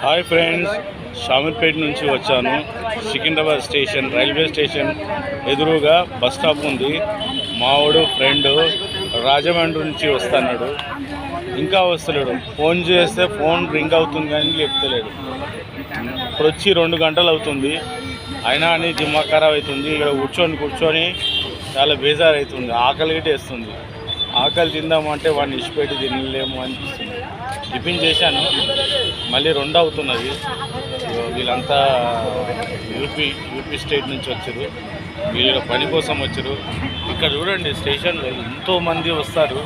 Hi friends, Shamirpet నుంచి వచ్చాను. Secunderabad station, railway station ఎదురుగా బస్ స్టాప్ ఉంది. మావాడు ఫ్రెండ్ రాజమండ్రి నుంచి వస్తున్నాడు, ఇంకా వస్తలేడు. ఫోన్ చేస్తే ఫోన్ రింగ్ అవుతుంది కానీ చెప్తలేడు. ఇప్పుడు వచ్చి 2 గంటలు అవుతుంది, అయినా అని దిమాగ్ ఖరాబ్ అవుతుంది. ఇక్కడ కూర్చొని చాలా బేజారు అవుతుంది. ఆకలి గిట్ట వేస్తుంది. ఆకలి తిందామంటే వాడిని ఇచ్చిపెట్టి తినలేము అనిపిస్తుంది. టిఫిన్ చేశాను, మళ్ళీ 2 అవుతున్నది. వీళ్ళంతా యూపీ స్టేట్ నుంచి వచ్చారు. వీళ్ళ పని కోసం వచ్చారు. ఇక్కడ చూడండి, స్టేషన్లో ఎంతోమంది వస్తారు.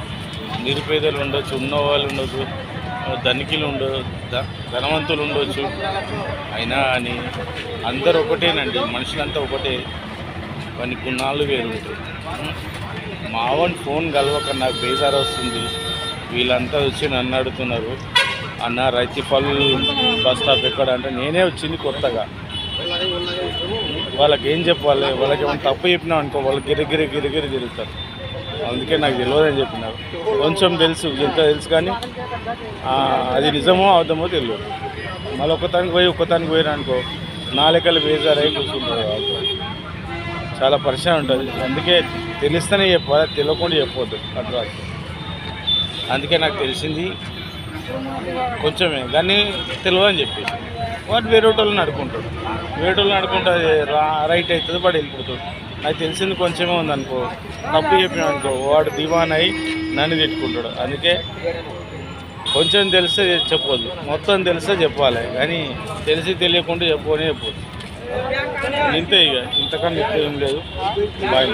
నిరుపేదలు ఉండొచ్చు, ఉన్నవాళ్ళు ఉండొచ్చు, ధనికులు ధనవంతులు ఉండొచ్చు. అయినా అని అందరు ఒకటేనండి, మనుషులంతా ఒకటే. కొన్ని గుణాలు వేరు ఉంటాయి. మావన్ ఫోన్ కలవక నాకు బేజారు వస్తుంది. వీళ్ళంతా వచ్చి నన్ను అడుగుతున్నారు, అన్న రైతిపల్ బస్ స్టాప్ ఎక్కడ అంటే, నేనే వచ్చింది కొత్తగా. వాళ్ళకి ఏం చెప్పాలి? వాళ్ళకి ఏమైనా తప్పు చెప్పినా అనుకో, వాళ్ళు గిరిగిరి తిరుగుతారు. అందుకే నాకు తెలియదని చెప్పినారు. కొంచెం తెలుసు, ఎంత తెలుసు కానీ అది నిజమో అబద్ధమో తెలియదు. మళ్ళీ ఒక్కతానికి పోయినా అనుకో, నా లెక్కలు బేజారై కూర్చుంటారు. చాలా పరిచయం ఉంటుంది. అందుకే తెలిస్తేనే చెప్పాలి, తెలియకుండా చెప్పవద్దు అట్లా. అందుకే నాకు తెలిసింది కొంచెమే, కానీ తెలియదని చెప్పేసి వాడు వేరే వాళ్ళని అడుకుంటాడు. అది రైట్ అవుతుంది, వాడు వెళ్ళిపోతాడు. నాకు తెలిసింది కొంచెమే ఉందనుకో, తప్పు చెప్పినా అనుకో, వాడు దివాన్ అయి నన్ను తిట్టుకుంటాడు. అందుకే కొంచెం తెలిస్తే చెప్పొద్దు, మొత్తం తెలిస్తే చెప్పాలి. కానీ తెలియకుండా చెప్పొద్దు. ఇంతే, ఇక ఇంతకన్నా ఏం లేదు. బాయ్.